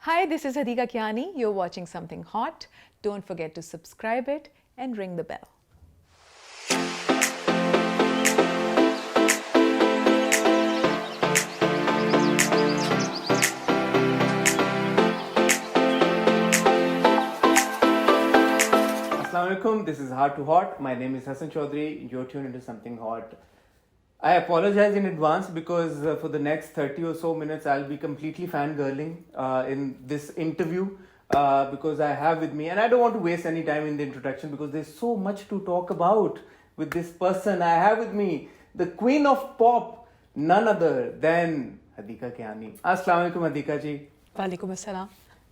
Hi, this is Hadika Kiani. You're watching Something Hot. Don't forget to subscribe it and ring the bell. Assalamualaikum, this is Heart to Hot. My name is Hassan Chaudhary. You're tuned into Something Hot. I apologize in advance because for the next 30 or so minutes I'll be completely fangirling in this interview because I have with me, and I don't want to waste any time in the introduction because there's so much to talk about with this person. I have with me the queen of pop, none other than Hadika Kiani. Assalamualaikum Hadika ji. Walaikum assalam.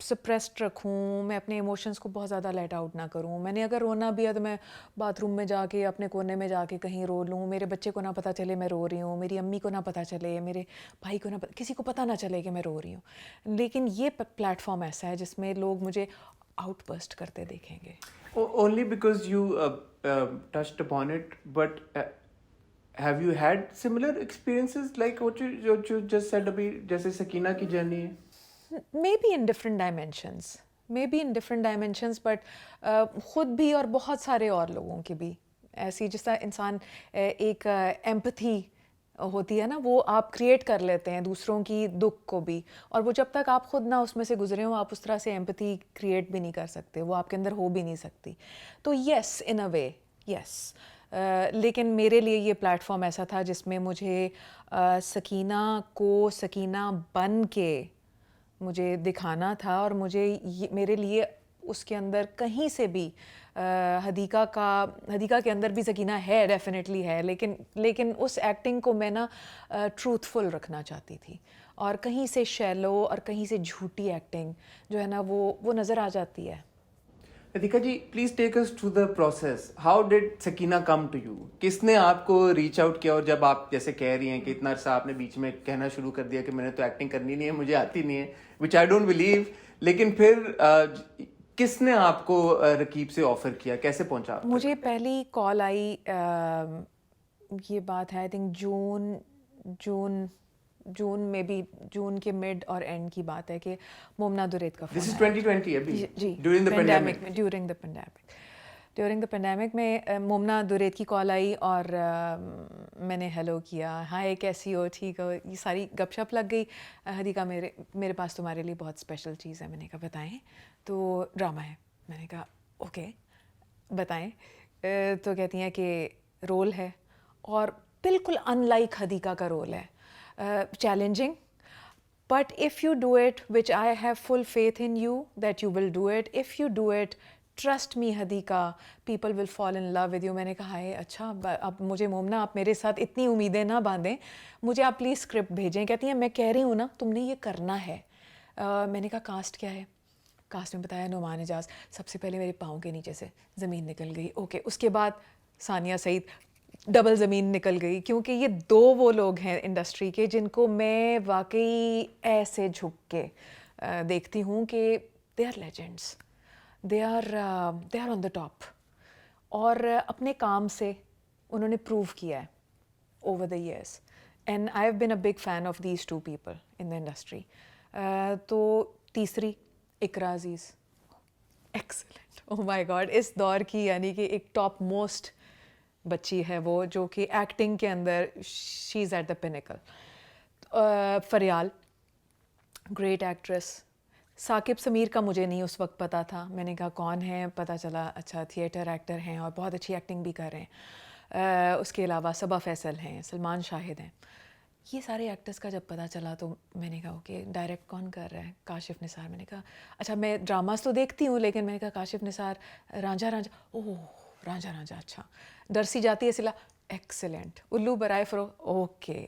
Suppressed رکھوں, میں اپنے emotions کو بہت زیادہ late out نہ کروں. میں نے اگر رونا بھی ہے تو میں باتھ روم میں جا کے اپنے کونے میں جا کے کہیں رو لوں, میرے بچے کو نہ پتہ چلے میں رو رہی ہوں, میری امی کو نہ پتہ چلے, میرے بھائی کو نہ کسی کو پتہ نہ چلے کہ میں رو رہی ہوں. لیکن یہ پلیٹ فارم ایسا ہے جس میں لوگ مجھے آؤٹ برسٹ کرتے دیکھیں گے. Only because you touched upon it, but have you had similar experiences like what you just said abhi, جیسے سکینہ کی جرنی ہے؟ Maybe in different dimensions, but خود بھی اور بہت سارے اور لوگوں کے بھی ایسی, جس طرح انسان ایک ایمپتھی ہوتی ہے نا, وہ آپ کریٹ کر لیتے ہیں دوسروں کی دکھ کو بھی, اور وہ جب تک آپ خود نہ اس میں سے گزرے ہوں آپ اس طرح سے ایمپتھی کریٹ بھی نہیں کر سکتے, وہ آپ کے اندر ہو بھی نہیں سکتی. تو یس, ان اے وے یس. لیکن میرے لیے یہ پلیٹ فارم ایسا تھا جس میں مجھے سکینہ کو سکینہ بن کے مجھے دکھانا تھا, اور مجھے میرے لیے اس کے اندر کہیں سے بھی حدیقہ کے اندر بھی سکینہ ہے, ڈیفینیٹلی ہے, لیکن اس ایکٹنگ کو میں نا ٹروتھ فل رکھنا چاہتی تھی, اور کہیں سے شیلو اور کہیں سے جھوٹی ایکٹنگ جو ہے نا وہ نظر آ جاتی ہے. Adhika ji, please take us through the process. How did Sakina come to you? کس نے آپ کو ریچ آؤٹ کیا؟ اور جب آپ جیسے کہہ رہی ہیں کہ اتنا عرصہ آپ نے بیچ میں کہنا شروع کر دیا کہ میں نے تو ایکٹنگ کرنی نہیں ہے, مجھے آتی نہیں ہے, وچ آئی ڈونٹ بلیو, لیکن پھر کس نے آپ کو رقیب سے آفر کیا, کیسے پہنچا آپ تک؟ مجھے پہلی کال آئی, یہ بات ہے آئی تھنک جون میں بھی, جون کے مڈ اور اینڈ کی بات ہے, کہ مومنہ دریت کا فون. دس از 2020 ابھی, جی, during the pandemic. During the pandemic میں مومنہ دریت کی کال آئی, اور میں نے ہیلو کیا, ہائے کیسی ہو, ٹھیک ہو, یہ ساری گپ شپ لگ گئی. حدیقہ میرے پاس تمہارے لیے بہت اسپیشل چیز ہے. میں نے کہا بتائیں. تو ڈرامہ ہے. میں نے کہا اوکے بتائیں. تو کہتی ہیں کہ رول ہے, اور بالکل ان لائک حدیقہ کا رول ہے, challenging, but if you do it, which I have full faith in you that you will do it, if you do it, trust me Hadiqa, people will fall in love with you. میں نے کہا ہے اچھا, اب مجھے مومنہ آپ میرے ساتھ اتنی امیدیں نہ باندھیں, مجھے آپ پلیز اسکرپٹ بھیجیں. کہتی ہیں میں کہہ رہی ہوں نا تم نے یہ کرنا ہے. میں نے کہا کاسٹ کیا ہے؟ کاسٹ میں بتایا نعمان اعجاز. سب سے پہلے میرے پاؤں کے نیچے سے زمین نکل گئی. اوکے, اس کے بعد ثانیہ سعید, ڈبل زمین نکل گئی, کیونکہ یہ دو وہ لوگ ہیں انڈسٹری کے جن کو میں واقعی ایسے جھک کے دیکھتی ہوں کہ they are legends, they are on the top, اور اپنے کام سے انہوں نے پروو کیا ہے over the years, and I have been a big fan of these two people in the industry. تو تیسری اقرا عزیز, ایکسلنٹ, او مائی گاڈ, اس دور کی یعنی کہ ایک ٹاپ موسٹ بچی ہے وہ, جو کہ ایکٹنگ کے اندر she is at the pinnacle. Faryal, great actress. Saqib Sameer کا مجھے نہیں اس وقت پتہ تھا, میں نے کہا کون ہے, پتہ چلا اچھا تھیٹر ایکٹر ہیں اور بہت اچھی ایکٹنگ بھی کر رہے ہیں. اس کے علاوہ صبا فیصل ہیں, سلمان شاہد ہیں. یہ سارے ایکٹرس کا جب پتہ چلا تو میں نے کہا اوکے ڈائریکٹ کون کر رہا ہے؟ کاشف نثار. میں نے کہا اچھا, میں ڈراماز تو دیکھتی ہوں لیکن میں نے کہا کاشف نثار, رانجھا, اوہ رانجھا, اچھا. ڈرسی جاتی ہے سلا, ایکسلنٹ. الو برائے فرو, اوکے.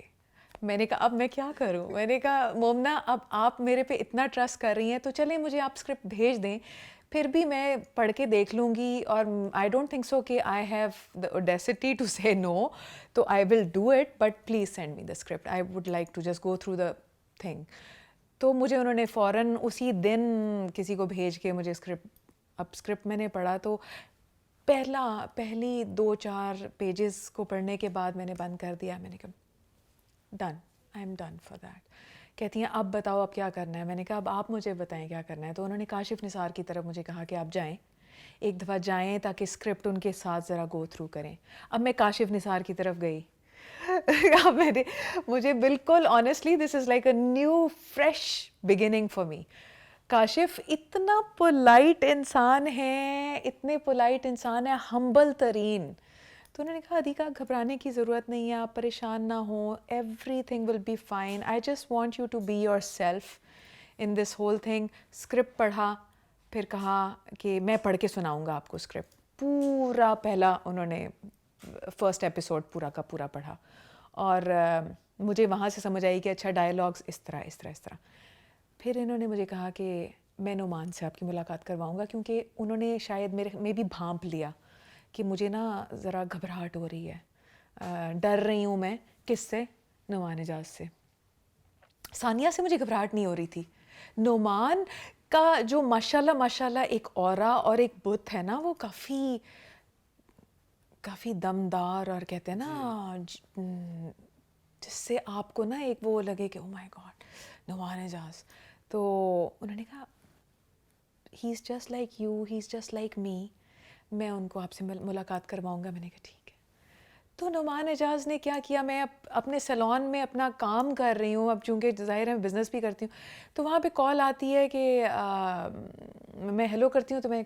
میں نے کہا اب میں کیا کروں؟ میں نے کہا مومنہ اب آپ میرے پہ اتنا ٹرسٹ کر رہی ہیں تو چلیں مجھے آپ اسکرپٹ بھیج دیں, پھر بھی میں پڑھ کے دیکھ لوں گی, اور آئی ڈونٹ تھنک سو کہ I have the audacity to say no, تو I will do it, but please send me the script, I would like to just go through the thing. تو مجھے انہوں نے فوراً اسی دن کسی کو بھیج کے مجھے اسکرپٹ میں نے پڑھا. تو پہلی 2-4 پیجز کو پڑھنے کے بعد میں نے بند کر دیا. میں نے کہا done, I am done for that. کہتی ہیں اب بتاؤ اب کیا کرنا ہے؟ میں نے کہا اب آپ مجھے بتائیں کیا کرنا ہے. تو انہوں نے کاشف نثار کی طرف مجھے کہا کہ آپ جائیں, ایک دفعہ جائیں تاکہ اسکرپٹ ان کے ساتھ ذرا گو تھرو کریں. اب میں کاشف نثار کی طرف گئی. اب مجھے بالکل honestly this is like a new fresh beginning for me. Kashif اتنا پولائٹ انسان ہے, اتنے پولائٹ انسان ہے, ہمبل ترین. تو انہوں نے کہا حدیقہ گھبرانے کی ضرورت نہیں ہے, آپ پریشان نہ ہوں, everything will be fine, I just want you to be yourself in this whole thing. Script پڑھا, پھر کہا کہ میں پڑھ کے سناؤں گا آپ کو اسکرپٹ. پورا پہلا انہوں نے فرسٹ ایپیسوڈ پورا کا پورا پڑھا, اور مجھے وہاں سے سمجھ آئی کہ اچھا ڈائلاگس اس طرح. پھر انہوں نے مجھے کہا کہ میں نعمان سے آپ کی ملاقات کرواؤں گا، کیونکہ انہوں نے شاید میرے میں بھی بھانپ لیا کہ مجھے نا ذرا گھبراہٹ ہو رہی ہے، ڈر رہی ہوں میں کس سے، نعمان اعجاز سے. ثانیہ سے مجھے گھبراہٹ نہیں ہو رہی تھی. نعمان کا جو ماشاء اللہ ایک اورا اور ایک بت ہے نا، وہ کافی دمدار، اور کہتے ہیں نا جس سے آپ کو نا ایک وہ لگے کہ او مائی گاڈ نعمان اعجاز. تو انہوں نے کہا he is just like you, he is just like me, میں ان کو آپ سے ملاقات کرواؤں گا. میں نے کہا ٹھیک ہے. تو نعمان اعجاز نے کیا کیا، میں اپنے سیلون میں اپنا کام کر رہی ہوں، اب چونکہ ظاہر ہے میں بزنس بھی کرتی ہوں، تو وہاں پہ کال آتی ہے کہ میں ہیلو کرتی ہوں، تو میں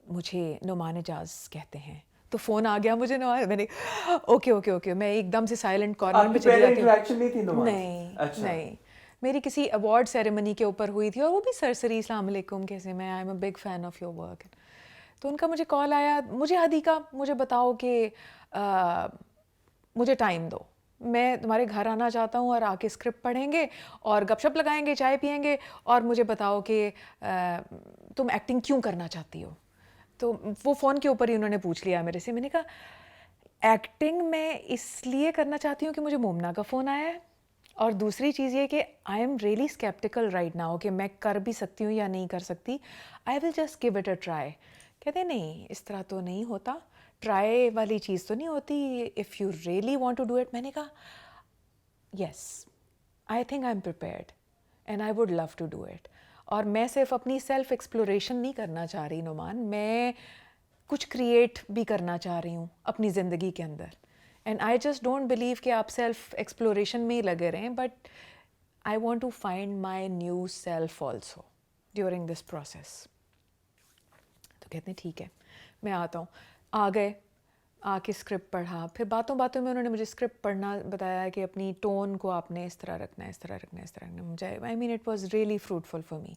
مجھے نعمان اعجاز کہتے ہیں. تو فون آ گیا مجھے، میں نے اوکے میں ایک دم سے سائلنٹ کارنر میں چلی جاتی ہوں. انٹریکشن نہیں تھی نعمان؟ نہیں میری کسی ایوارڈ سیریمنی کے اوپر ہوئی تھی، اور وہ بھی سرسری السلام علیکم کیسے، میں I am a big fan of your work. تو ان کا مجھے کال آیا، مجھے حدیقہ مجھے بتاؤ کہ مجھے ٹائم دو، میں تمہارے گھر آنا چاہتا ہوں اور آ کے اسکرپٹ پڑھیں گے اور گپ شپ لگائیں گے، چائے پئیں گے، اور مجھے بتاؤ کہ تم ایکٹنگ کیوں کرنا چاہتی ہو. تو وہ فون کے اوپر ہی انہوں نے پوچھ لیا میرے سے. میں نے کہا ایکٹنگ میں اس لیے کرنا چاہتی ہوں کہ مجھے مومنا کا فون آیا ہے، اور دوسری چیز یہ کہ I am really sceptical right now کہ میں کر بھی سکتی ہوں یا نہیں کر سکتی. I will just give it a try. کہتے نہیں اس طرح تو نہیں ہوتا، ٹرائی والی چیز تو نہیں ہوتی، if you really want to do it. میں نے کہا yes I think I am prepared and I would love to do it. اور میں صرف اپنی سیلف ایکسپلوریشن نہیں کرنا چاہ رہی نعمان، میں کچھ کریٹ بھی کرنا چاہ رہی ہوں اپنی زندگی کے اندر. And I just don't believe کہ آپ سیلف ایکسپلوریشن میں ہی لگے رہیں، but I want to find my new self also during this process. تو کہتے ہیں ٹھیک ہے میں آتا ہوں. آ گئے، آ کے اسکرپٹ پڑھا، پھر باتوں باتوں میں انہوں نے مجھے اسکرپٹ پڑھنا بتایا کہ اپنی ٹون کو آپ نے اس طرح رکھنا ہے، اس طرح رکھنا ہے، اس طرح رکھنا ہے. مجھے I mean it was really fruitful for me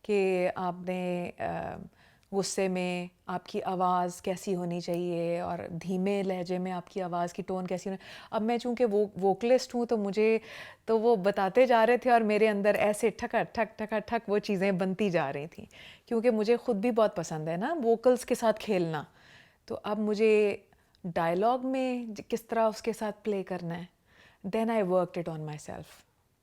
کہ آپ نے غصے میں آپ کی آواز کیسی ہونی چاہیے، اور دھیمے لہجے میں آپ کی آواز کی ٹون کیسی ہونی. اب میں چونکہ ووکلسٹ ہوں تو مجھے تو وہ بتاتے جا رہے تھے، اور میرے اندر ایسے ٹھکا ٹھک وہ چیزیں بنتی جا رہی تھیں، کیونکہ مجھے خود بھی بہت پسند ہے نا ووکلس کے ساتھ کھیلنا. تو اب مجھے ڈائلاگ میں کس طرح اس کے ساتھ پلے کرنا ہے. Then I worked it on myself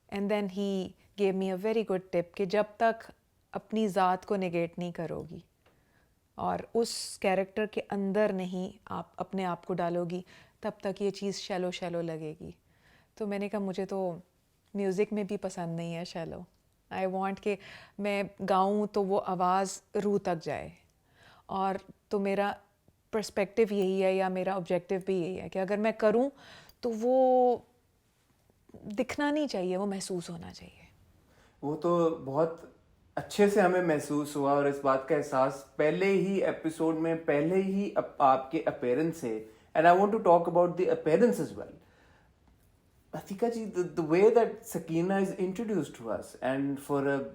and then he gave me a very good tip کہ جب تک اپنی ذات کو نگیٹ نہیں کرو گی اور اس کیریکٹر کے اندر نہیں آپ اپنے آپ کو ڈالو گی، تب تک یہ چیز شیلو لگے گی. تو میں نے کہا مجھے تو میوزک میں بھی پسند نہیں ہے شیلو. آئی وانٹ کہ میں گاؤں تو وہ آواز روح تک جائے. اور تو میرا پرسپیکٹیو یہی ہے، یا میرا آبجیکٹیو بھی یہی ہے کہ اگر میں کروں تو وہ دکھنا نہیں چاہیے، وہ محسوس ہونا چاہیے. وہ تو بہت اچھے سے ہمیں محسوس ہوا، اور اس بات کا احساس پہلے ہی ایپیسوڈ میں پہلے ہی آپ کے اپیرنس سے. And I want to talk about the appearance as well. Atika ji, the way that Sakina is introduced to us, and for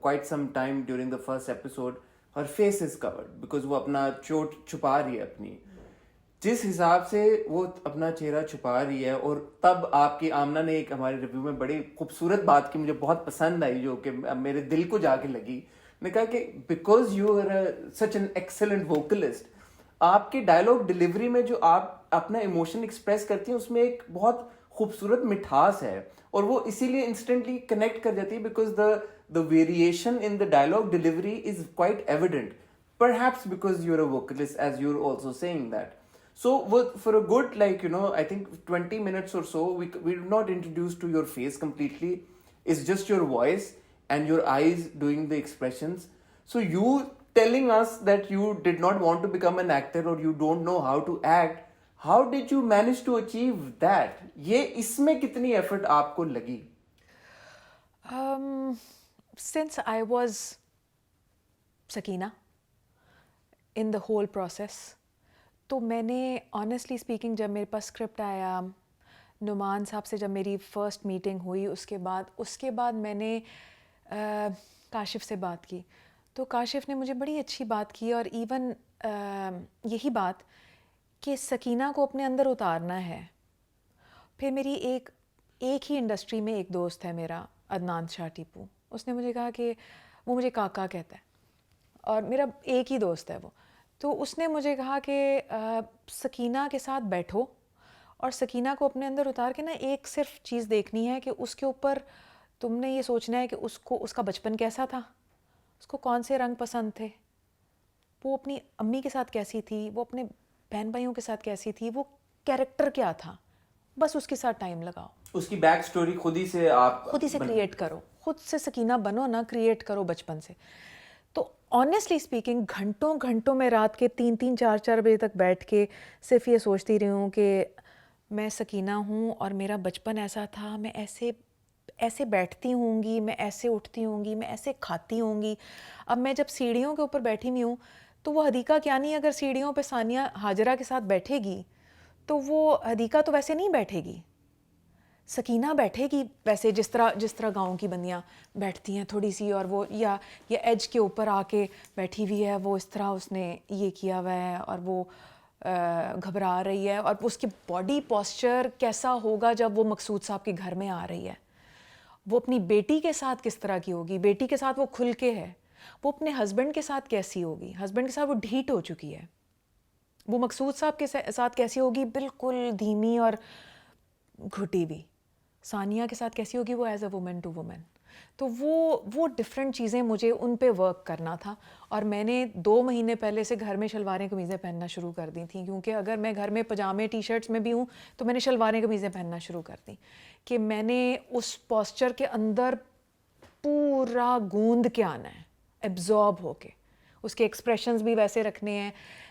quite some time during the first episode, her face is covered because وہ اپنا چوٹ چھپا رہی ہے اپنی. جس حساب سے وہ اپنا چہرہ چھپا رہی ہے، اور تب آپ کی آمنہ نے ایک ہمارے ریویو میں بڑی خوبصورت بات کی، مجھے بہت پسند آئی، جو کہ میرے دل کو جا کے لگی. نے کہا کہ because you are such an excellent vocalist, آپ کی ڈائلاگ ڈلیوری میں جو آپ اپنا ایموشن ایکسپریس کرتی ہیں اس میں ایک بہت خوبصورت مٹھاس ہے، اور وہ اسی لیے انسٹنٹلی کنیکٹ کر جاتی ہے because the variation in the dialogue delivery is quite evident, perhaps because you're a vocalist, as you're also saying that. So for a good I think 20 minutes or so, we're not introduced to your face completely. It's just your voice and your eyes doing the expressions. So you telling us that you did not want to become an actor, or you don't know how to act, how did you manage to achieve that? یہ اس میں کتنی effort آپ کو لگی؟ Since I was Sakina in the whole process, تو میں نے honestly speaking جب میرے پاس اسکرپٹ آیا، نعمان صاحب سے جب میری فرسٹ میٹنگ ہوئی، اس کے بعد میں نے کاشف سے بات کی، تو کاشف نے مجھے بڑی اچھی بات کی، اور ایون یہی بات کہ سکینہ کو اپنے اندر اتارنا ہے. پھر میری ایک ہی انڈسٹری میں ایک دوست ہے میرا، عدنان شاہ ٹیپو، اس نے مجھے کہا کہ وہ مجھے کاکا کہتا ہے اور میرا ایک ہی دوست ہے وہ. تو اس نے مجھے کہا کہ سکینہ کے ساتھ بیٹھو اور سکینہ کو اپنے اندر اتار کے نا ایک صرف چیز دیکھنی ہے کہ اس کے اوپر تم نے یہ سوچنا ہے کہ اس کا بچپن کیسا تھا, اس کو کون سے رنگ پسند تھے, وہ اپنی امی کے ساتھ کیسی تھی, وہ اپنے بہن بھائیوں کے ساتھ کیسی تھی, وہ کیریکٹر کیا تھا, بس اس کے ساتھ ٹائم لگاؤ. اس کی بیک سٹوری خود ہی سے آپ خود ہی سے کریٹ کرو, خود سے سکینہ بنو نا, کریٹ کرو بچپن سے. تو آنیسٹلی اسپیکنگ گھنٹوں گھنٹوں میں رات کے 3-3 4-4 بجے تک بیٹھ کے صرف یہ سوچتی رہی ہوں کہ میں سکینہ ہوں اور میرا بچپن ایسا تھا, میں ایسے بیٹھتی ہوں گی, میں ایسے اٹھتی ہوں گی, میں ایسے کھاتی ہوں گی. اب میں جب سیڑھیوں کے اوپر بیٹھی ہوئی ہوں تو وہ حدیقہ کیا نہیں, اگر سیڑھیوں پہ ثانیہ ہاجرہ کے ساتھ بیٹھے گی تو وہ حدیقہ تو ویسے نہیں بیٹھے گی, سکینہ بیٹھے گی ویسے جس طرح گاؤں کی بندیاں بیٹھتی ہیں تھوڑی سی, اور وہ یا ایج کے اوپر آ کے بیٹھی ہوئی ہے, وہ اس طرح اس نے یہ کیا ہوا ہے اور وہ گھبرا رہی ہے, اور اس کی باڈی پوسچر کیسا ہوگا جب وہ مقصود صاحب کے گھر میں آ رہی ہے, وہ اپنی بیٹی کے ساتھ کس طرح کی ہوگی, بیٹی کے ساتھ وہ کھل کے ہے, وہ اپنے ہسبینڈ کے ساتھ کیسی ہوگی, ہسبینڈ کے ساتھ وہ ڈھیٹ ہو چکی ہے, وہ مقصود صاحب کے ساتھ کیسی ہوگی, بالکل دھیمی اور گھٹی ہوئی, ثانیہ کے ساتھ کیسی ہوگی وہ as a woman to woman. تو وہ ڈفرینٹ چیزیں مجھے ان پہ ورک کرنا تھا, اور میں نے 2 مہینے پہلے سے گھر میں شلواریں قمیضیں پہننا شروع کر دی تھیں, کیونکہ اگر میں گھر میں پجامے ٹی شرٹس میں بھی ہوں تو میں نے شلواریں قمیضیں پہننا شروع کر دی, کہ میں نے اس پوسچر کے اندر پورا گوند کے آنا ہے, ایبزارب ہو کے, اس کے ایکسپریشنز بھی ویسے رکھنے ہیں.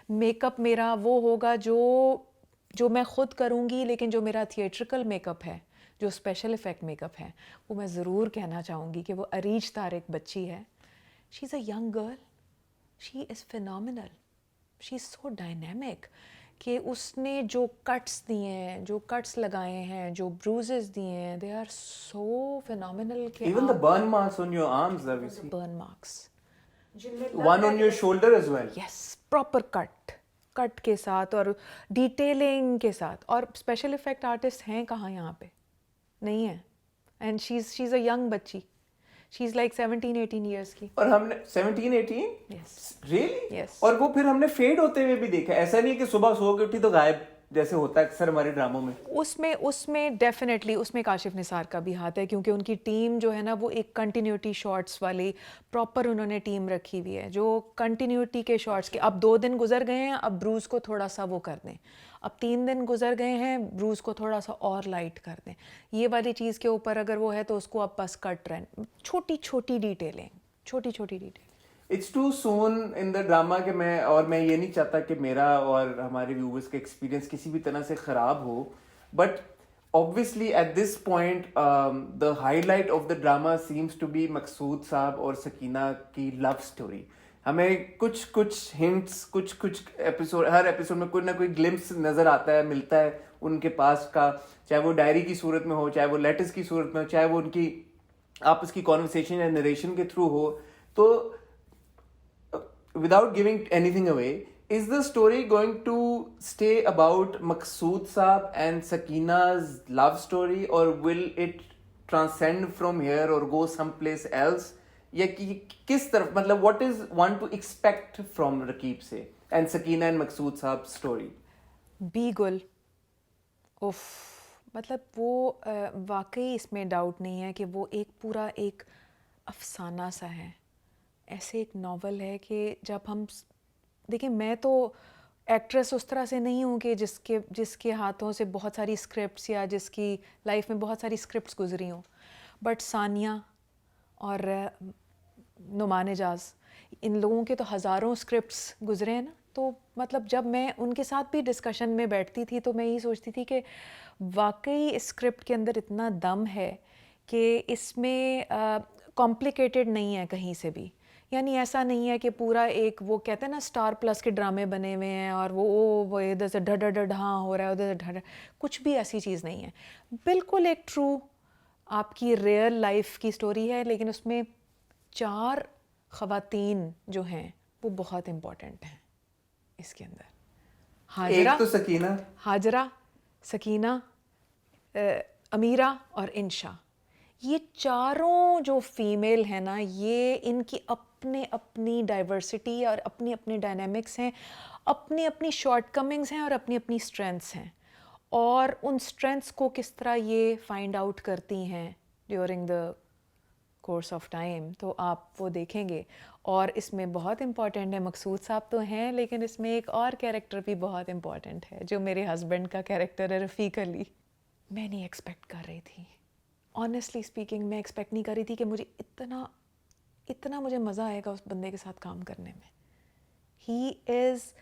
میک اپ میرا وہ ہوگا جو میں خود کروں گی, لیکن جو میرا تھیٹریکل میک اپ ہے, جو اسپیشل افیکٹ میک اپ ہے, وہ میں ضرور کہنا چاہوں گی کہ وہ عریج طارق بچی ہے. She is a young girl, she is phenomenal, she is so dynamic, کہ اس نے جو کٹس دیے ہیں, جو کٹس لگائے ہیں, جو بروزز دیے ہیں, they are so phenomenal. Even the burn marks on your arms that we see. Burn marks, One on your shoulder as well. Yes, proper cut کے ساتھ اور ڈیٹیلنگ کے ساتھ. اور اسپیشل افیکٹ آرٹسٹ ہیں کہاں یہاں پہ, نہیں ہے. And she is a young بچی, شی از لائک 17-18 ایئرس کی. اور ہم نے 17-18 یس ریئلی, یس, اور وہ پھر ہم نے فیڈ ہوتے ہوئے بھی دیکھا, ایسا نہیں کہ صبح سو کے اٹھی تو غائب جیسے ہوتا ہے اکثر ہمارے ڈراموں میں. اس میں ڈیفینیٹلی اس میں کاشف نثار کا بھی ہاتھ ہے, کیونکہ ان کی ٹیم جو ہے نا وہ ایک کنٹینیوٹی شارٹس والی پراپر انہوں نے ٹیم رکھی ہوئی ہے, جو کنٹینیوٹی کے شارٹس کے. اب 2 دن گزر گئے ہیں, اب بروز کو تھوڑا سا وہ کر دیں, اب 3 دن گزر گئے ہیں, بروز کو تھوڑا سا اور لائٹ کر دیں, یہ والی چیز کے اوپر اگر وہ ہے تو اس کو اب بس کٹ رہے, چھوٹی چھوٹی detailing. It's too soon in the drama کہ میں یہ نہیں چاہتا کہ میرا اور ہمارے ویورز کا ایکسپیرینس کسی بھی طرح سے خراب ہو, but obviously at this point the highlight of the drama seems to be مقصود صاحب اور سکینہ کی لو اسٹوری. ہمیں کچھ ہنٹس, کچھ ایپیسوڈ, ہر ایپیسوڈ میں کوئی نہ کوئی گلمپس نظر آتا ہے, ملتا ہے ان کے پاس کا, چاہے وہ ڈائری کی صورت میں ہو, چاہے وہ لیٹرز کی صورت میں ہو, چاہے وہ ان کی آپس کی کانورسیشن یا نریشن کے تھرو ہو. تو without giving anything away, is the story going to stay about Maqsood Saab and Sakina's love story, or will it transcend from here or go someplace else? یا کس طرف, مطلب what is one to expect from رقیب سے and Sakina and Maqsood Saab's story? Bee Gul, اوف, مطلب وہ واقعی اس میں ڈاؤٹ نہیں ہے کہ وہ ایک پورا ایک افسانہ سا ہے, ایسے ایک ناول ہے کہ جب ہم دیکھیں, میں تو ایکٹریس اس طرح سے نہیں ہوں کہ جس کے ہاتھوں سے بہت ساری اسکرپٹس یا جس کی لائف میں بہت ساری اسکرپٹس گزری ہوں, بٹ ثانیہ اور نعمان اعجاز, ان لوگوں کے تو ہزاروں اسکرپٹس گزرے ہیں نا. تو مطلب جب میں ان کے ساتھ بھی ڈسکشن میں بیٹھتی تھی تو میں یہی سوچتی تھی کہ واقعی اسکرپٹ کے اندر اتنا دم ہے کہ اس میں کمپلیکیٹڈ نہیں ہے کہیں سے بھی. یعنی ایسا نہیں ہے کہ پورا ایک وہ کہتے ہیں نا اسٹار پلس کے ڈرامے بنے ہوئے ہیں اور وہ ادھر سے ڈھاں ہو رہا ہے, ادھر سے کچھ بھی ایسی چیز نہیں ہے. بالکل ایک ٹرو آپ کی ریئل لائف کی سٹوری ہے, لیکن اس میں 4 خواتین جو ہیں وہ بہت امپورٹنٹ ہیں اس کے اندر. ایک تو ہاجرہ, سکینہ, امیرہ اور انشا, یہ چاروں جو فیمیل ہیں نا, یہ ان کی اپنی ڈائیورسٹی اور اپنی ڈائنامکس ہیں, اپنی شارٹ کمنگز ہیں اور اپنی اسٹرینتھس ہیں, اور ان اسٹرینتھس کو کس طرح یہ فائنڈ آؤٹ کرتی ہیں during the course of time, تو آپ وہ دیکھیں گے. اور اس میں بہت امپورٹنٹ ہے, مقصود صاحب تو ہیں لیکن اس میں ایک اور کیریکٹر بھی بہت امپورٹنٹ ہے جو میرے ہسبینڈ کا کیریکٹر ہے, رفیق علی. میں نہیں ایکسپیکٹ کر رہی تھی, آنیسٹلی اسپیکنگ میں ایکسپیکٹ نہیں کر رہی تھی کہ مجھے اتنا مجھے مزہ آئے گا اس بندے کے ساتھ کام کرنے میں. He is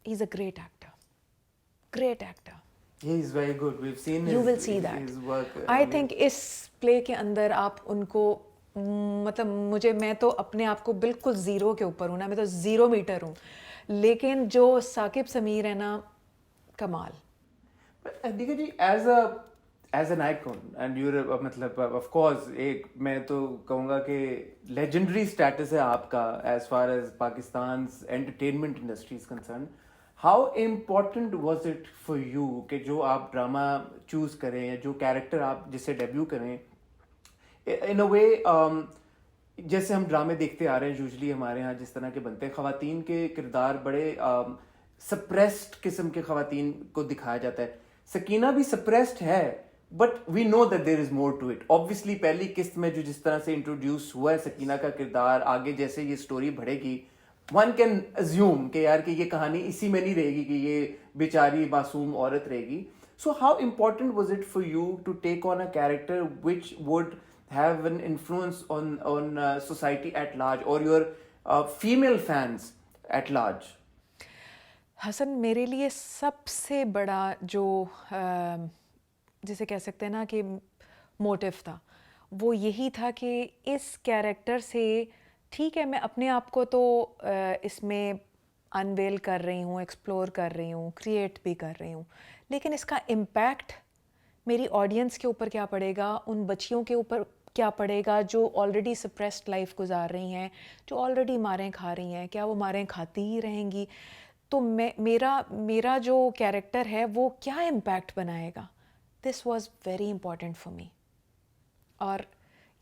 a great actor. He is very good. We've seen You his will see that. his work. I think اس پلے کے اندر آپ ان کو مطلب میں تو اپنے آپ کو بالکل زیرو کے اوپر ہوں نا, میں تو 0 میٹر ہوں, لیکن جو ثاقب سمیر ہے نا, کمال. دیکھیں جی, as an icon and your مطلب آف کورس ایک میں تو کہوں گا کہ لیجنڈری اسٹیٹس ہے آپ کا ایز فار ایز پاکستان's entertainment industry is concern. How important was it for you کہ جو آپ ڈرامہ چوز کریں یا جو کیریکٹر آپ جس سے ڈیبیو کریں, ان اے وے جیسے ہم ڈرامے دیکھتے آ رہے ہیں یوزلی ہمارے ہاں جس طرح کے بنتے ہیں, خواتین کے کردار بڑے سپریسڈ قسم کے خواتین کو دکھایا جاتا ہے. سکینہ بھی سپریسڈ ہے but we know that there is more to it. Obviously پہلی قسط میں جو جس طرح سے انٹروڈیوس ہوا ہے سکینہ کا کردار, آگے جیسے یہ اسٹوری بڑھے گی ون کین ازیوم کہ یار کہ یہ کہانی اسی میں نہیں رہے گی کہ یہ بیچاری معصوم عورت رہے گی. So how important was it for you to take on a character which would have an influence on society at large or your female fans at large? حسن, میرے لیے سب سے بڑا جو جسے کہہ سکتے ہیں نا کہ موٹیو تھا, وہ یہی تھا کہ اس کیریکٹر سے, ٹھیک ہے میں اپنے آپ کو تو اس میں انویل کر رہی ہوں, ایکسپلور کر رہی ہوں, کریٹ بھی کر رہی ہوں, لیکن اس کا امپیکٹ میری آڈینس کے اوپر کیا پڑے گا, ان بچیوں کے اوپر کیا پڑے گا جو آلریڈی سپریسڈ لائف گزار رہی ہیں, جو آلریڈی ماریں کھا رہی ہیں, کیا وہ ماریں کھاتی ہی رہیں گی؟ تو میرا جو کیریکٹر ہے وہ کیا امپیکٹ بنائے گا. This was very important for me, اور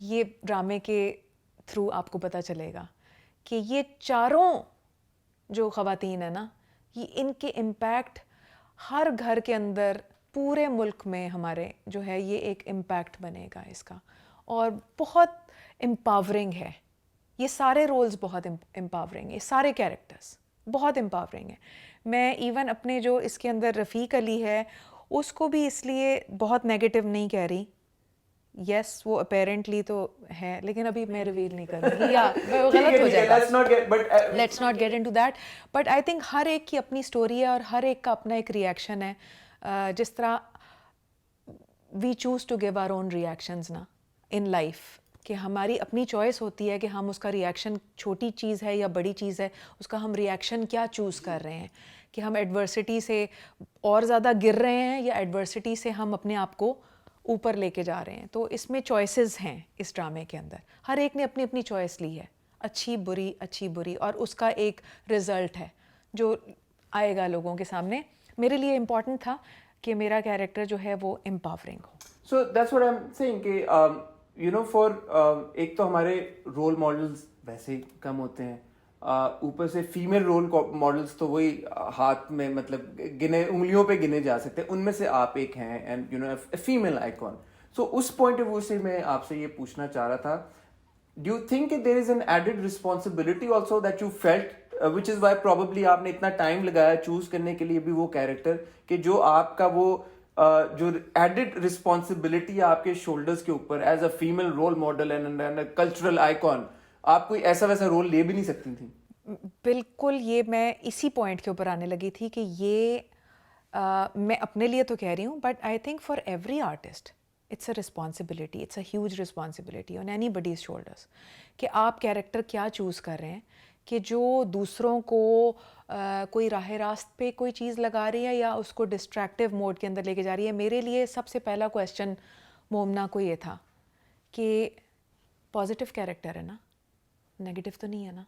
یہ ڈرامے کے تھرو آپ کو پتہ چلے گا کہ یہ چاروں جو خواتین ہیں نا, یہ ان کے امپیکٹ ہر گھر کے اندر پورے ملک میں ہمارے جو ہے یہ ایک امپیکٹ بنے گا اس کا, اور بہت امپاورنگ ہے. یہ سارے رولز بہت امپاورنگ ہیں, یہ سارے کیریکٹرز بہت امپاورنگ ہیں. میں ایون اپنے جو اس کے اندر رفیق علی ہے اس کو بھی اس لیے بہت نیگیٹو نہیں کہہ رہی. یس وہ اپیرنٹلی تو ہے, لیکن ابھی میں ریویل نہیں کروں گی یا غلط ہو جائے گا. Let's not get into that. But I think ہر ایک کی اپنی اسٹوری ہے اور ہر ایک کا اپنا ایک ریئیکشن ہے. جس طرح we choose to give our own reactions نا ان لائف, کہ ہماری اپنی چوائس ہوتی ہے کہ ہم اس کا ریئیکشن, چھوٹی چیز ہے یا بڑی چیز ہے, اس کا ہم ریئیکشن کیا چوز کر رہے ہیں, کہ ہم ایڈورسٹی سے اور زیادہ گر رہے ہیں یا ایڈورسٹی سے ہم اپنے آپ کو اوپر لے کے جا رہے ہیں. تو اس میں چوائسیز ہیں اس ڈرامے کے اندر, ہر ایک نے اپنی چوائس لی ہے, اچھی بری, اور اس کا ایک رزلٹ ہے جو آئے گا لوگوں کے سامنے. میرے لیے امپورٹنٹ تھا کہ میرا کیریکٹر جو ہے وہ امپاورنگ ہو. So that's what I am seeing کہ یو نو فار ایک تو ہمارے رول ماڈلس ویسے ہی کم ہوتے ہیں, اوپر سے فیمیل رول ماڈلس تو وہی ہاتھ میں مطلب انگلیوں پہ گنے جا سکتے ہیں, ان میں سے آپ ایک ہیں and you know a female icon. So اس پوائنٹ آف ویو سے میں آپ سے یہ پوچھنا چاہ رہا تھا, ڈو یو تھنک کہ there is an added responsibility also that you felt which is why probably آپ نے اتنا ٹائم لگایا چوز کرنے کے لیے بھی وہ کیریکٹر, کہ جو آپ کا وہ جو ایڈڈ رسپانسبلٹی آپ کے شولڈرز کے اوپر as a female role model and cultural icon, آپ کوئی ایسا ویسا رول لے بھی نہیں سکتی تھیں؟ بالکل, یہ میں اسی پوائنٹ کے اوپر آنے لگی تھی کہ یہ میں اپنے لیے تو کہہ رہی ہوں, but I think for every artist it's a responsibility, it's a huge responsibility on اینی بڈیز شولڈرس, کہ آپ کیریکٹر کیا چوز کر رہے ہیں کہ جو دوسروں کو کوئی راہ راست پہ کوئی چیز لگا رہی ہے یا اس کو ڈسٹریکٹیو موڈ کے اندر لے کے جا رہی ہے. میرے لیے سب سے پہلا کویشچن مومنہ کو یہ تھا کہ پازیٹیو کیریکٹر ہے نا, نیگیٹو تو نہیں ہے نا,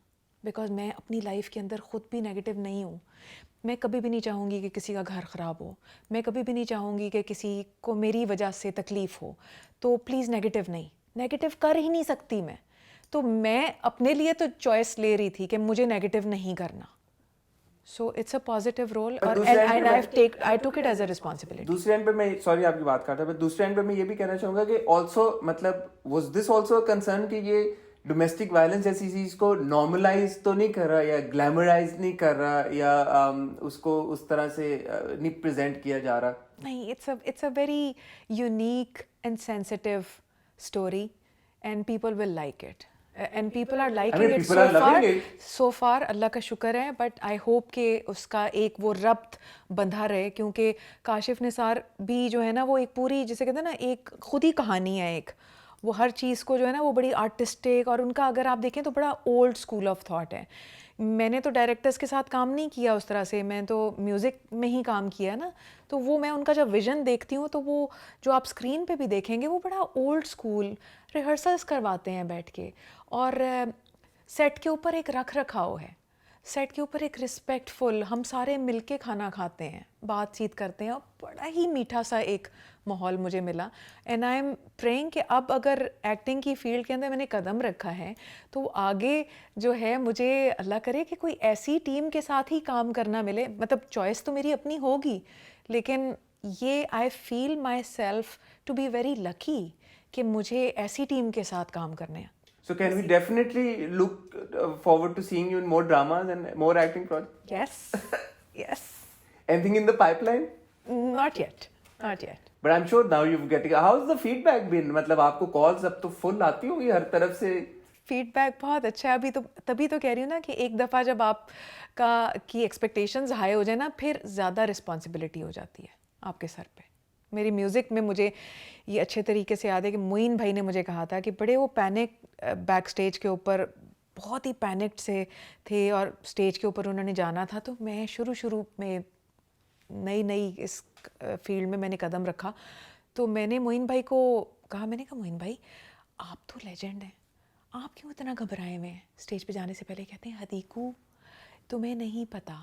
بیکاز میں اپنی لائف کے اندر خود بھی نیگیٹو نہیں ہوں. میں کبھی بھی نہیں چاہوں گی کہ کسی کا گھر خراب ہو, میں کبھی بھی نہیں چاہوں گی کہ کسی کو میری وجہ سے تکلیف ہو. تو پلیز نیگیٹو نہیں, نیگیٹو کر ہی نہیں سکتی میں. تو میں اپنے لیے تو چوائس لے رہی تھی کہ مجھے نیگیٹو نہیں کرنا. So it's a positive role اور I took it as a responsibility. دوسرے اینڈ پہ میں سوری آپ کی بات کاٹا, بٹ دوسرے اینڈ پہ میں یہ بھی کہنا چاہوں گا کہ آلسو مطلب واز دس آلسو کنسرن کہ یہ ڈومیسٹک وائلنس جیسی چیز کو نارملائز تو نہیں کر رہا یا گلیمرائز نہیں کر رہا یا اس کو اس طرح سے نہیں پریزنٹ کیا جا رہا؟ نہیں, it's a very unique and sensitive story and people will like it. And people are liking it so far. So far اللہ کا شکر ہے, but I hope کہ اس کا ایک وہ ربط بندھا رہے, کیونکہ کاشف نثار بھی جو ہے نا وہ ایک پوری جسے کہتے ہیں نا ایک خود ہی کہانی ہے ایک, وہ ہر چیز کو جو ہے نا وہ بڑی آرٹسٹک, اور ان کا اگر آپ دیکھیں تو بڑا اولڈ اسکول آف تھاٹ ہے. میں نے تو ڈائریکٹرز کے ساتھ کام نہیں کیا اس طرح سے, میں تو میوزک میں ہی کام کیا نا, تو وہ میں ان کا جب ویژن دیکھتی ہوں تو وہ جو آپ اسکرین پہ بھی دیکھیں گے وہ بڑا اولڈ اسکول ریہرسلس کرواتے ہیں بیٹھ کے, اور سیٹ کے اوپر ایک رکھ رکھاؤ ہے, سیٹ کے اوپر ایک رسپیکٹ فل, ہم سارے مل کے کھانا کھاتے ہیں, بات چیت کرتے ہیں, اور بڑا ہی میٹھا سا ایک ماحول مجھے ملا. اینڈ آئی ایم پریئنگ کہ اب اگر ایکٹنگ کی فیلڈ کے اندر میں نے قدم رکھا ہے تو آگے جو ہے مجھے اللہ کرے کہ کوئی ایسی ٹیم کے ساتھ ہی کام کرنا ملے. مطلب چوائس تو میری اپنی ہوگی, لیکن یہ I feel myself to be very lucky کہ مجھے ایسی ٹیم کے ساتھ کام کرنے ہیں. So can we definitely look forward to seeing you in more dramas and more acting projects? Yes, yes. Anything in the pipeline? Not yet, not yet. But I'm sure now you're getting. How's the feedback been? مطلب آپ کو calls اب تو full آتی ہوگی ہر طرف سے. Feed back بہت اچھا ہے. ابھی تو تبھی تو کہہ رہی ہوں نا کہ ایک دفعہ جب آپ کی ایکسپیکٹیشنز ہائی ہو جائے نا, پھر زیادہ رسپانسبلٹی ہو جاتی ہے آپ کے سر پہ. میری میوزک میں مجھے یہ اچھے طریقے سے یاد ہے کہ معین بھائی نے مجھے کہا تھا کہ بڑے وہ پینک بیک اسٹیج کے اوپر بہت ہی پینکڈ سے تھے, اور اسٹیج کے اوپر انہوں نے جانا تھا. تو میں شروع میں نئی اس فیلڈ میں نے قدم رکھا, تو میں نے معین بھائی کو کہا, میں نے کہا معین بھائی آپ تو لیجنڈ ہیں, آپ کیوں اتنا گھبرائے ہوئے ہیں اسٹیج پہ جانے سے پہلے. کہتے ہیں حدیقو تمہیں نہیں پتہ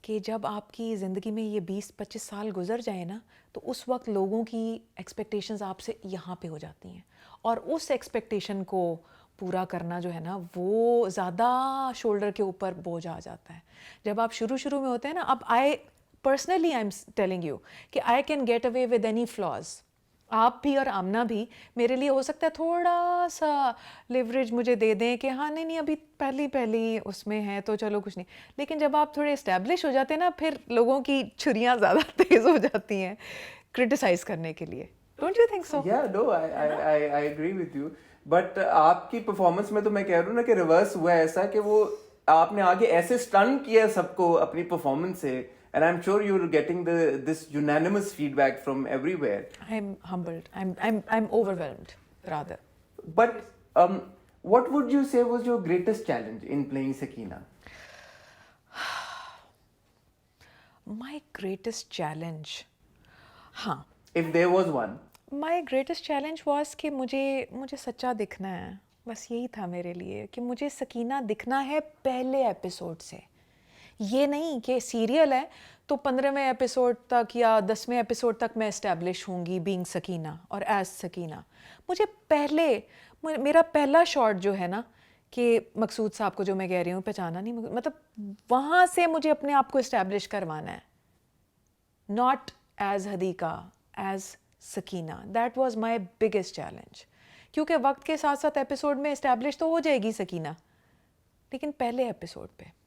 کہ جب آپ کی زندگی میں یہ 20-25 سال گزر جائیں نا, تو اس وقت لوگوں کی ایکسپیکٹیشنز آپ سے یہاں پہ ہو جاتی ہیں, اور اس ایکسپیکٹیشن کو پورا کرنا جو ہے نا وہ زیادہ شولڈر کے اوپر بوجھ آ جاتا ہے. جب آپ شروع میں ہوتے ہیں نا, اب personally I am telling you کہ I can get away with any flaws. آپ بھی اور آمنہ بھی میرے لیے ہو سکتا ہے تھوڑا سا لیوریج مجھے دے دیں کہ ہاں نہیں ابھی پہلی اس میں ہے تو چلو کچھ نہیں, لیکن جب آپ تھوڑے اسٹیبلش ہو جاتے ہیں نا, پھر لوگوں کی چھریاں زیادہ تیز ہو جاتی ہیں کرٹیسائز کرنے کے لیے. Don't you think so? Yeah, no, I agree with you. But آپ کی پرفارمنس میں تو میں کہہ رہا ہوں نا کہ ریورس ہوا ہے ایسا کہ وہ آپ نے آگے ایسے اسٹن کیا سب کو اپنی پرفارمنس سے. And I'm sure you're getting this unanimous feedback from everywhere. I'm humbled. I'm overwhelmed, rather. But what would you say was your greatest challenge in playing Sakina? My greatest challenge, ہاں. If there was one. My greatest challenge was کہ مجھے سچا دکھنا ہے. بس یہی تھا میرے لیے کہ مجھے سکینہ دکھنا ہے پہلے ایپیسوڈ سے. یہ نہیں کہ سیریل ہے تو 15ویں ایپیسوڈ تک یا 10ویں ایپیسوڈ تک میں اسٹیبلش ہوں گی بینگ سکینہ اور ایز سکینہ. مجھے میرا پہلا شاٹ جو ہے نا کہ مقصود صاحب کو جو میں کہہ رہی ہوں پہچانا نہیں, مطلب وہاں سے مجھے اپنے آپ کو اسٹیبلش کروانا ہے. Not as Hadiqa, as Sakina. That was my biggest challenge. کیونکہ وقت کے ساتھ ساتھ ایپیسوڈ میں اسٹیبلش تو ہو جائے گی سکینہ, لیکن پہلے ایپیسوڈ پہ.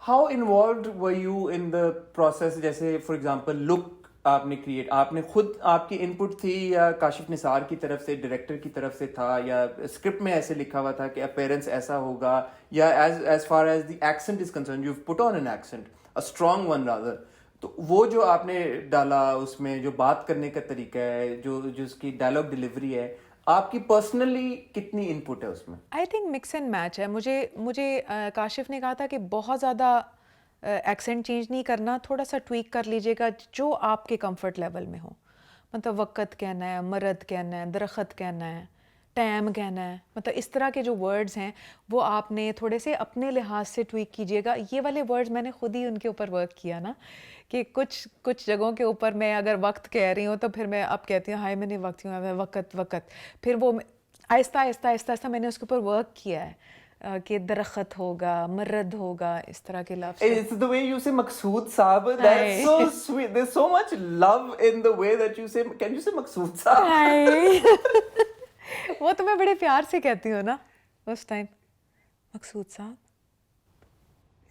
How involved were you in the process? جیسے فار ایگزامپل لک آپ نے کریٹ, آپ نے خود آپ کی ان پٹ تھی یا کاشف نثار کی طرف سے ڈائریکٹر کی طرف سے تھا, یا اسکرپٹ میں ایسے لکھا ہوا تھا کہ اپیرنس ایسا ہوگا, یا as far as the accent is concerned you put on an accent, a strong one rather, تو وہ جو آپ نے ڈالا اس میں جو بات کرنے کا طریقہ ہے, جو اس کی ڈائلاگ ڈلیوری ہے, آپ کی پرسنلی کتنی ان پٹ ہے اس میں؟ I think mix and match ہے. مجھے کاشف نے کہا تھا کہ بہت زیادہ ایکسنٹ چینج نہیں کرنا, تھوڑا سا ٹویک کر لیجیے گا جو آپ کے کمفرٹ لیول میں ہو. مطلب وقت کہنا ہے, مرد کہنا ہے, درخت کہنا ہے, ٹیم کہنا ہے, مطلب اس طرح کے جو ورڈز ہیں وہ آپ نے تھوڑے سے اپنے لحاظ سے ٹویک کیجیے گا. یہ والے ورڈز میں نے خود ہی ان کے اوپر ورک کیا نا, کہ کچھ جگہوں کے اوپر میں اگر وقت کہہ رہی ہوں تو پھر میں اب کہتی ہوں ہائے میں نے وقت کیوں, وقت, پھر وہ آہستہ آہستہ آہستہ آہستہ میں نے اس کے اوپر ورک کیا ہے کہ درخت ہوگا, مرد ہوگا, اس طرح کے لفظ. It's the way you say Maqsood Saab. That's so sweet. There's so much love in the way that you say. Can you say Maqsood Saab? وہ تو میں بڑے پیار سے کہتی ہوں نا اس ٹائم, مقصود صاحب.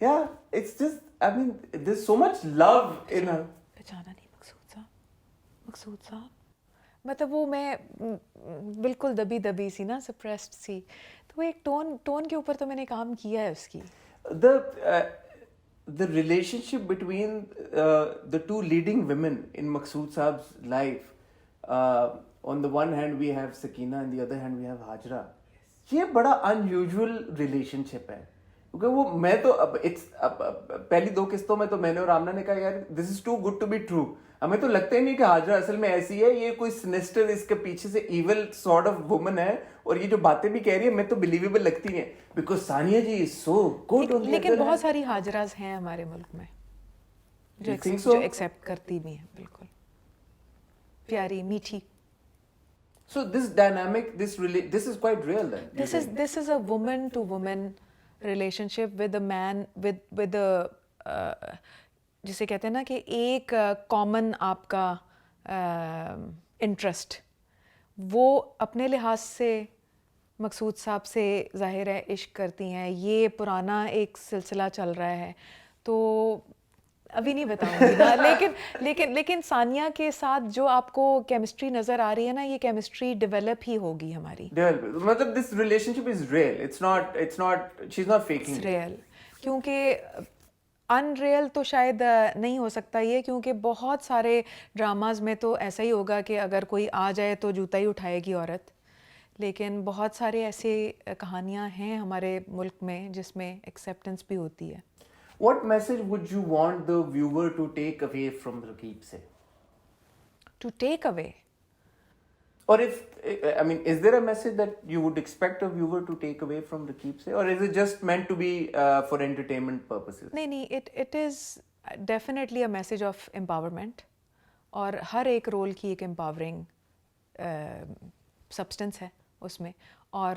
Yeah, it's just, I mean, there's so much love in her. پہچانا نہیں مقصود صاحب, مقصود صاحب, مطلب وہ میں بالکل دبی دبی سی نا, سپریسڈ سی, تو وہ ایک ٹون کے اوپر تو میں نے کام کیا ہے اس کی. The relationship between the two leading women in Maqsood Saab's life, on the one hand we have Sakina, on the other hand we have Hajra. یہ بڑا unusual relationship ہے, کیونکہ وہ میں تو پہلی 2 قسطوں میں تو میں نے اور آمنہ نے کہا یار this is too good to be true. ہمیں تو لگتا ہی نہیں کہ ہاجرہ اصل میں ایسی ہے, یہ کوئی سنسٹر اس کے پیچھے سے ایول سارٹ آف وومن ہے, اور یہ جو باتیں بھی کہہ رہی ہے میں تو بلیویبل لگتی ہیں, because Sania G is so good. لیکن بہت ساری ہاجراز ہیں ہمارے ملک میں جو ایکسیپٹ کرتی بھی ہیں, بالکل پیاری میٹھی. So this dynamic, this is quite real then. This is a woman to woman relationship with a man with a جسے کہتے ہیں نا کہ ایک کامن آپ کا انٹرسٹ, وہ اپنے لحاظ سے مقصود صاحب سے ظاہر ہے عشق کرتی ہیں. یہ پرانا ایک سلسلہ چل رہا ہے تو ابھی نہیں بتاؤں گی نا, لیکن ثانیہ کے ساتھ جو آپ کو کیمسٹری نظر آ رہی ہے نا, یہ کیمسٹری ڈیولپ ہی ہوگی ہماری. مطلب this relationship is real. It's not she's not faking it. Real, کیونکہ ان ریئل تو شاید نہیں ہو سکتا یہ, کیونکہ بہت سارے ڈراماز میں تو ایسا ہی ہوگا کہ اگر کوئی آ جائے تو جوتا ہی اٹھائے گی عورت, لیکن بہت سارے ایسے کہانیاں ہیں ہمارے ملک میں جس میں ایکسیپٹنس بھی ہوتی ہے. What message would you want the viewer to take away from Rakib se? To take away? Or is there a message that you would expect a viewer to take away from Rakib se? Or is it just meant to be for entertainment purposes? نہیں, it is definitely a message of empowerment, اور ہر ایک role کی ایک empowering substance ہے اس میں, اور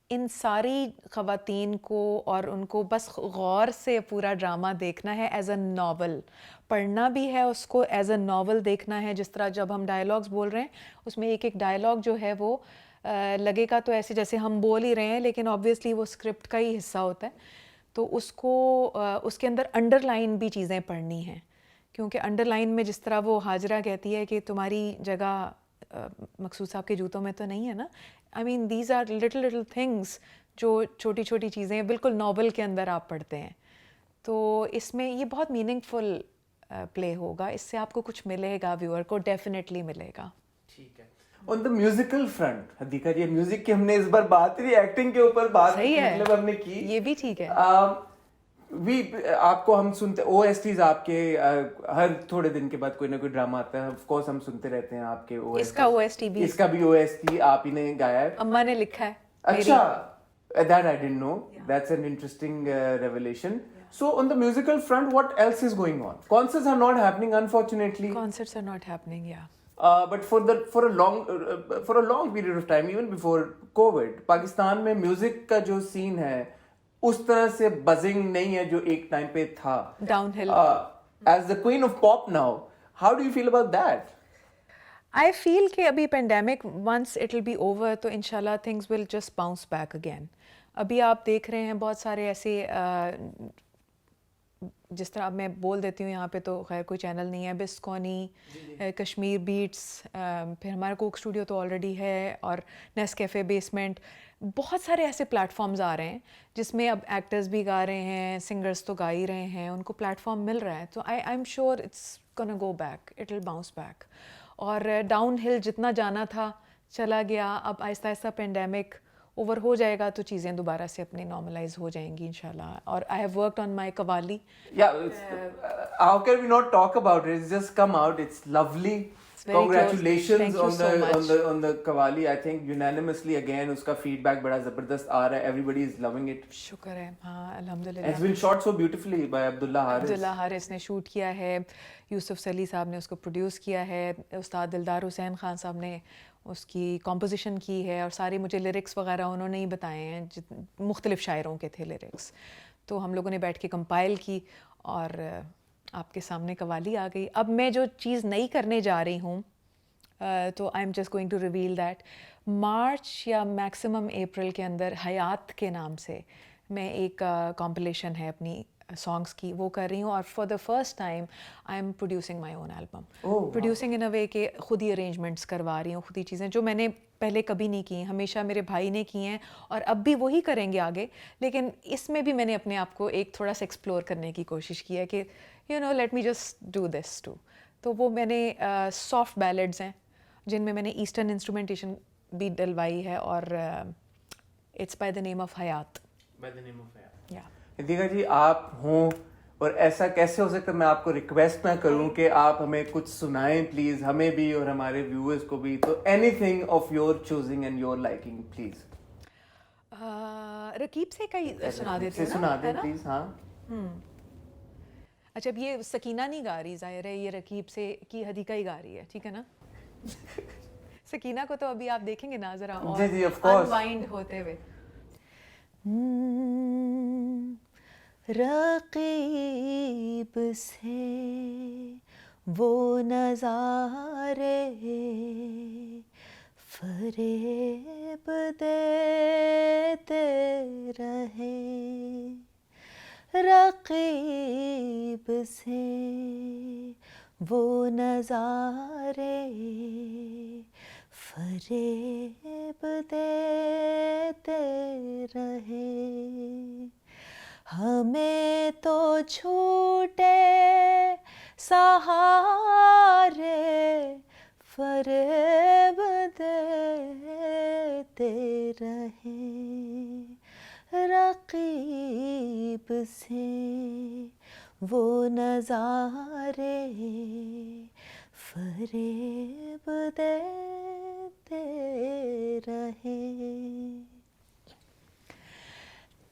ان ساری خواتین کو اور ان کو بس غور سے پورا ڈرامہ دیکھنا ہے, ایز اے ناول پڑھنا بھی ہے, اس کو ایز اے ناول دیکھنا ہے. جس طرح جب ہم ڈائلاگس بول رہے ہیں اس میں ایک ڈائلاگ جو ہے وہ لگے گا تو ایسے جیسے ہم بول ہی رہے ہیں, لیکن آبویسلی وہ اسکرپٹ کا ہی حصہ ہوتا ہے, تو اس کو اس کے اندر انڈر لائن بھی چیزیں پڑھنی ہیں, کیونکہ انڈر لائن میں جس طرح وہ ہاجرہ کہتی ہے کہ تمہاری جگہ مقصود صاحب کے جوتوں میں تو نہیں ہے نا. I mean these are little things جو چھوٹی چھوٹی چیزیں ہیں, بالکل ناول کے اندر آپ پڑھتے ہیں, تو اس میں یہ بہت میننگ فل پلے ہوگا, اس سے آپ کو کچھ ملے گا, ویور کو ڈیفینیٹلی ملے گا. ٹھیک ہے. آن دا میوزیکل فرنٹ حدیقہ جی, میوزک کی ہم نے اس بار بات کی, ایکٹنگ کے اوپر بات مطلب ہم نے کی, یہ بھی ٹھیک ہے. آپ کو ہم سنتے او ایس ٹیز آپ کے ہر تھوڑے دن کے بعد کوئی نہ کوئی ڈرامہ آتا ہے, آف کورس ہم سنتے رہتے ہیں آپ کے او ایس. اس کا او ایس ٹی بھی, اس کا بھی او ایس ٹی آپ ہی نے گایا ہے, اماں نے لکھا ہے. اچھا, that I didn't know. That's an interesting revelation. So on the musical front, what else is going on? Concerts are not happening, unfortunately. Concerts are not happening, yeah. But for a long period of time, even before COVID, Pakistan میں music کا جو سین ہے اس طرح سے buzzing نہیں ہے جو ایک ٹائم پہ تھا. ڈاؤن ہل. As the queen of pop now, how do you feel about that? I feel کہ ابھی pandemic once it will be over تو انشاءاللہ things will just bounce back again. ابھی آپ دیکھ رہے ہیں بہت سارے ایسے, جس طرح میں بول دیتی ہوں یہاں پہ تو خیر کوئی چینل نہیں ہے, بسکونی, کشمیر بیٹس, پھر ہمارا کوک اسٹوڈیو تو آلریڈی ہے, اور نیس کیفے, بیسمنٹ, بہت سارے ایسے پلیٹ فارمز آ رہے ہیں جس میں اب ایکٹرز بھی گا رہے ہیں, سنگرز تو گا ہی رہے ہیں, ان کو پلیٹ فارم مل رہا ہے, تو I am sure it's gonna go back, it will bounce back. اور ڈاؤن ہل جتنا جانا تھا چلا گیا, اب آہستہ آہستہ پینڈیمک اوور ہو جائے گا تو چیزیں دوبارہ سے اپنی نارملائز ہو جائیں گی انشاءاللہ. اور I have worked on my qawwali. Yeah, how can we not talk about it? It's just come out. It's lovely. very close. Congratulations Thank you on so much. the Qawwali. I think unanimously again uska feedback bada zabardast aa raha hai. Everybody is loving it. شکر ہے ہاں الحمدللہ. It's been shot so beautifully by Abdullah Haris. عبداللہ حارث نے shoot کیا ہے, یوسف سلی صاحب نے اس کو پروڈیوس کیا ہے, استاد دلدار حسین خان صاحب نے اس کی کمپوزیشن کی ہے, اور سارے مجھے لیرکس وغیرہ انہوں نے ہی بتائے ہیں, مختلف شاعروں کے تھے لیرکس. تو ہم لوگوں نے بیٹھ کے کمپائل کی اور آپ کے سامنے قوالی آ گئی. اب میں جو چیز نئی کرنے جا رہی ہوں تو I am just going to reveal that. March یا میکسیمم اپریل کے اندر حیات کے نام سے میں ایک کمپلیشن ہے اپنی سانگس کی وہ کر رہی ہوں, اور for the first time I am producing my own album. Producing in a way کہ خود ہی ارینجمنٹس کروا رہی ہوں, خود ہی چیزیں جو میں نے پہلے کبھی نہیں کی, ہمیشہ میرے بھائی نے کی ہیں اور اب بھی وہی کریں گے آگے. لیکن اس میں بھی میں نے اپنے آپ کو ایک تھوڑا سا ایکسپلور کرنے کی کوشش کی ہے کہ you know let me just do this too. تو وہ میں نے سافٹ بیلڈز ہیں جن میں نے ایسٹرن انسٹرومنٹیشن بھی ڈلوائی ہے, اور it's by the name of Hayat. دیکھا جی آپ ہوں اور ایسا کیسے ہو سکتا ہے, میں آپ کو ریکویسٹ نہ کروں کہ آپ ہمیں کچھ سنائیں پلیز, ہمیں بھی اور ہمارے ویورز کو بھی. تو anything of your choosing and your liking please. Raqeeb سے کئی سنا دیتے ہیں, سنا دیں پلیز. ہاں اچھا, اب یہ سکینہ نہیں گا رہی, ظاہر ہے یہ رقیب سے کی حدیقہ ہی گا رہی ہے, ٹھیک ہے نا. سکینہ کو تو ابھی آپ دیکھیں گے نا ذرا اور انوائنڈ ہوتے ہوئے. رقیب سے وہ نظارے فریب دیتے رہے, رقیب سے وہ نظارے فریب دیتے رہے. ہمیں تو چھوٹے سہارے فریب دیتے رہے, رقیب سے وہ نظارے فریب دیتے رہے.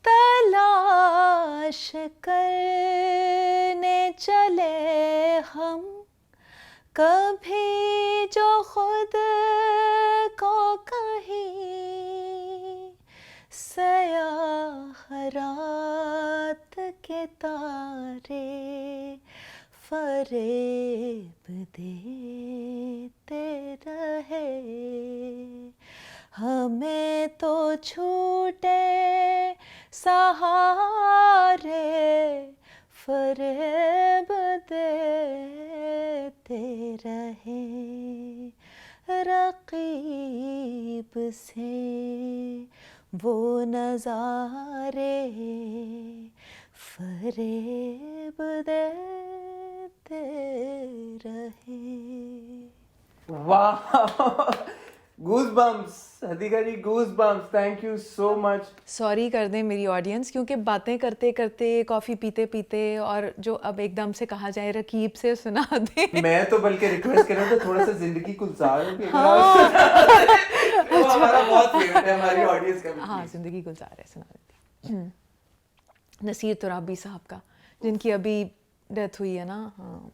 تلاش کرنے چلے ہم کبھی جو خود کو کہیں, سیاہ رات کے تارے فریب دیتے رہے. ہمیں تو چھوٹے سہارے فریب دیتے رہے, رقیب سے وہ نظارے فریب دیتے رہے. واہ, goosebumps Hadiqa ji, goosebumps. Thank you so much. Sorry کر دیں میری آڈینس, کیونکہ باتیں کرتے کرتے کافی پیتے پیتے اور جو اب ایک دم سے کہا جائے رقیب سے سنا دیں. میں تو بلکہ ریکویسٹ کر رہا تھا تھوڑا سا زندگی گلزار ہمارا بہت فیوریٹ ہے, ہماری آڈینس کا. ہاں زندگی گلزار ہے, سنا دیتی. نصیر ترابی صاحب کا, جن کی ابھی ڈیتھ ہوئی ہے نا. ہاں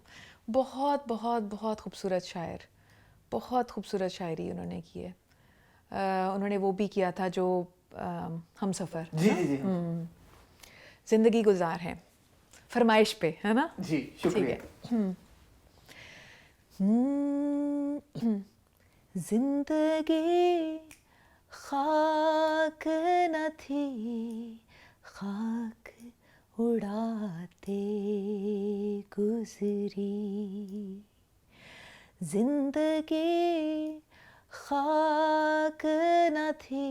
بہت بہت بہت خوبصورت شاعر, بہت خوبصورت شاعری انہوں نے کی ہے. انہوں نے وہ بھی کیا تھا جو ہم سفر. جی جی جی, زندگی گلزار ہے, فرمائش پہ ہے نا. جی شکریہ. زندگی خاک نہ تھی, خاک اڑاتے گزری. زندگی خاک نہ تھی,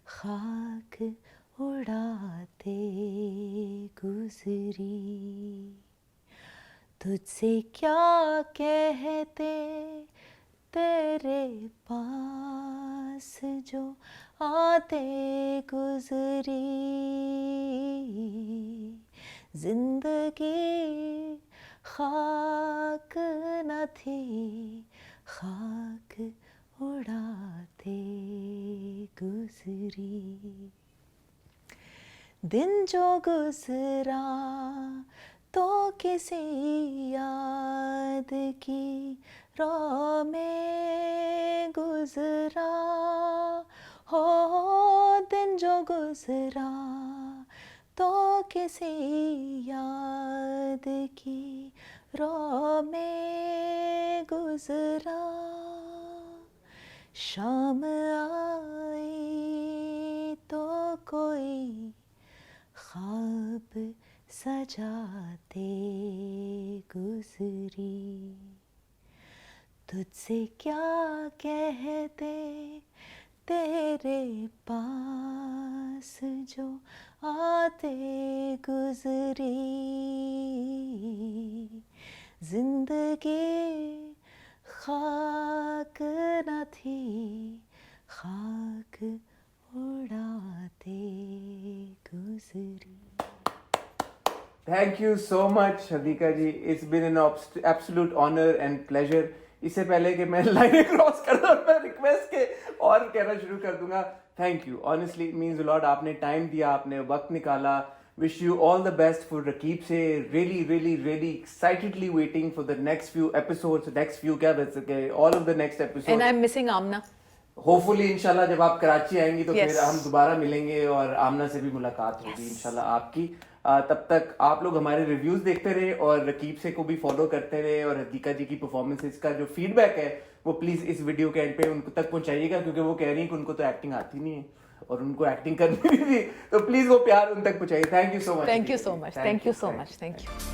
خاک اڑاتے گزری. تجھ سے کیا کہتے تیرے پاس جو آتے گزری. زندگی خاک نہ تھی, خاک اڑاتے گزری. دن جو گزرا تو کسی یاد کی راہ میں گزرا ہو. دن جو گزرا تو کسی یاد کی راہ میں گزرا. شام آئی تو کوئی خواب سجاتے گزری. تجھ سے کیا کہتے تیرے پاس جو آتے گزری. زندگی خاک نہ تھی خاک اڑاتے گزری. Thank you so much, Hadika ji. It's been an absolute honor and pleasure. اس سے پہلے کہ میں لائنیں کراس کر دوں میں ریکویسٹ کے اور کہنا شروع کر دوں گا. Thank you honestly it means a lot. آپ نے ٹائم دیا, آپ نے وقت نکالا. Wish you all the best for Raqeeb Se. Really really really excitedly waiting for the next few episodes. Next few کیا بچ سکے, all of the next episode. And I am missing Amna. Hopefully انشاءاللہ جب آپ کراچی آئیں گی تو پھر ہم دوبارہ ملیں گے اور آمنہ سے بھی ملاقات ہوگی انشاءاللہ آپ کی. تب تک آپ لوگ ہمارے ریویوز دیکھتے رہے اور رقیب سے کو بھی فالو کرتے رہے, اور حدیقہ جی کی پرفارمنس کا جو فیڈ بیک ہے وہ پلیز اس ویڈیو کے اینڈ پہ ان تک پہنچائیے گا, کیونکہ وہ کہہ رہی ہیں کہ ان کو تو ایکٹنگ آتی نہیں ہے اور ان کو ایکٹنگ کرنی بھی تھی, تو پلیز وہ پیار ان تک پہنچائیے. Thank you so much. Thank you so much. Thank you so much. Thank you.